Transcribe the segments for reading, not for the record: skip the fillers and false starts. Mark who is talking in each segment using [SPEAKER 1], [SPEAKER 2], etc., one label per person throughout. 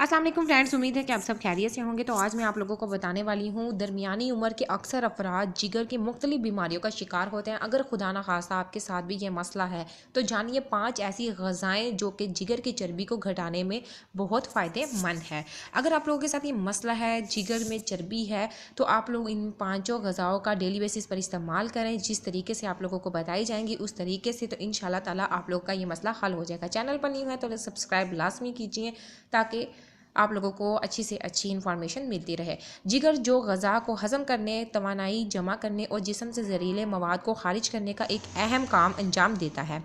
[SPEAKER 1] अस्सलाम वालेकुम फ्रेंड्स, उम्मीद है कि आप सब खैरियत से होंगे। तो आज मैं आप लोगों को बताने वाली हूँ दरमियानी उम्र के अक्सर अफराद जिगर की मुख्तलिफ बीमारियों का शिकार होते हैं। अगर खुदा न खास्ता आपके साथ भी ये मसला है तो जानिए 5 ऐसी ग़िज़ाएँ जो कि जिगर की चर्बी को घटाने में बहुत फ़ायदेमंद है। अगर आप लोगों के साथ ये मसला है, जिगर में चर्बी है, तो आप लोग इन 5 ग़िज़ाओं का डेली बेसिस पर इस्तेमाल करें। जिस तरीके से आप लोगों को बताई जाएंगी उस तरीके से, तो इंशाल्लाह ताला आप लोग का ये मसला हल हो जाएगा। चैनल पर न्यू है तो सब्सक्राइब लाजमी कीजिए ताकि आप लोगों को अच्छी से अच्छी इन्फॉर्मेशन मिलती रहे। जिगर जो ग़िज़ा को हज़म करने, तवानाई जमा करने और जिस्म से ज़हरीले मवाद को खारिज करने का एक अहम काम अंजाम देता है।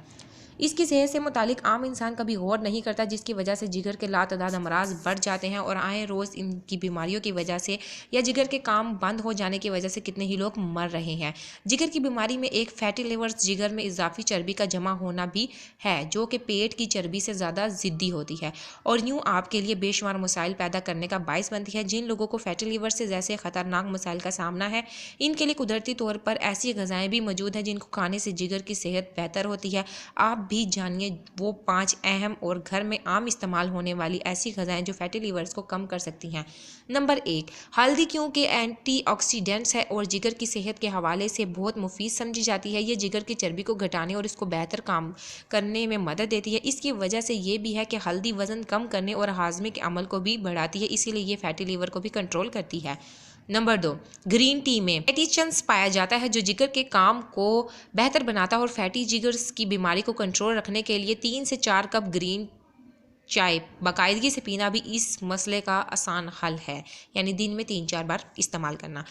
[SPEAKER 1] इसकी सेहत से मुतालिक आम इंसान कभी गौर नहीं करता, जिसकी वजह से जिगर के लातदाद अमराज बढ़ जाते हैं और आए रोज़ इनकी बीमारियों की वजह से या जिगर के काम बंद हो जाने की वजह से कितने ही लोग मर रहे हैं। जिगर की बीमारी में एक फैटी लिवर, जिगर में इजाफी चर्बी का जमा होना भी है, जो कि पेट की चर्बी से ज़्यादा ज़िद्दी होती है और यूँ आपके लिए बेशुमार मसाइल पैदा करने का बायस बनती है। जिन लोगों को फैटी लिवर से जैसे ख़तरनाक मसाइल का सामना है, इनके लिए कुदरती तौर पर ऐसी ग़िज़ाएँ भी मौजूद हैं जिनको खाने से जिगर की सेहत बेहतर होती है। आप भी जानिए वो 5 अहम और घर में आम इस्तेमाल होने वाली ऐसी ग़िज़ाएँ जो फैटी लीवर्स को कम कर सकती हैं। नंबर 1, हल्दी, क्योंकि एंटीऑक्सीडेंट्स है और जिगर की सेहत के हवाले से बहुत मुफीद समझी जाती है। ये जिगर की चर्बी को घटाने और इसको बेहतर काम करने में मदद देती है। इसकी वजह से ये भी है कि हल्दी वज़न कम करने और हाजमे के अमल को भी बढ़ाती है, इसीलिए ये फैटी लीवर को भी कंट्रोल करती है। नंबर 2, ग्रीन टी में एंटीऑक्सीडेंट्स पाया जाता है जो जिगर के काम को बेहतर बनाता है और फैटी जिगर्स की बीमारी को कंट्रोल रखने के लिए 3 से 4 कप ग्रीन चाय बाकायदगी से पीना भी इस मसले का आसान हल है, यानी दिन में 3-4 बार इस्तेमाल करना।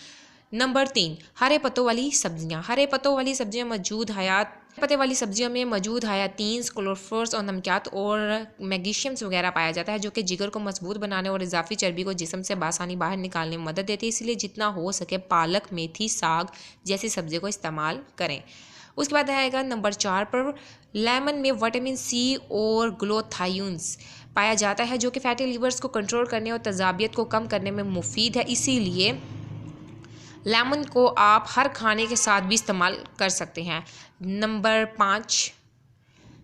[SPEAKER 1] नंबर 3, हरे पत्तों वाली सब्जियां। हरे पत्तों वाली सब्जियां मौजूद हयात पत्ते वाली सब्जियों में मौजूद हयातीन्स, क्लोरोफोर्स और नमकियात और मैग्नीशियम्स वगैरह पाया जाता है, जो कि जिगर को मजबूत बनाने और इजाफी चर्बी को जिस्म से बासानी बाहर निकालने में मदद देती है। इसलिए जितना हो सके पालक, मेथी, साग जैसी सब्जियों को इस्तेमाल करें। उसके बाद आएगा नंबर 4 पर, लेमन में विटामिन सी और ग्लूटाथायोन्स पाया जाता है, जो कि फैटी लीवर्स को कंट्रोल करने और तेज़ाबियत को कम करने में मुफीद है। इसीलिए लेमन को आप हर खाने के साथ भी इस्तेमाल कर सकते हैं। नंबर 5,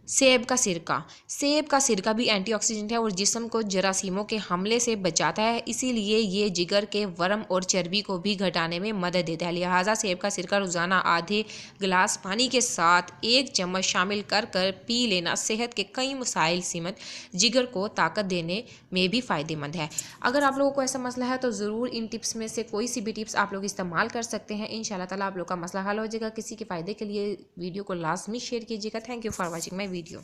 [SPEAKER 1] सेब का सिरका। सेब का सिरका भी एंटीऑक्सीडेंट है और जिस्म को जरासीमों के हमले से बचाता है, इसीलिए ये जिगर के वर्म और चर्बी को भी घटाने में मदद देता है। लिहाजा सेब का सिरका रोज़ाना आधे गिलास पानी के साथ 1 चम्मच शामिल कर पी लेना सेहत के कई मसाइल समेत जिगर को ताकत देने में भी फ़ायदेमंद है। अगर आप लोगों को ऐसा मसला है तो ज़रूर इन टिप्स में से कोई सी भी टिप्स आप लोग इस्तेमाल कर सकते हैं। इंशाल्लाह ताला आप लोग का मसला हल हो जाएगा। किसी के फ़ायदे के लिए वीडियो को लाजमी शेयर कीजिएगा। Thank you for watching my video.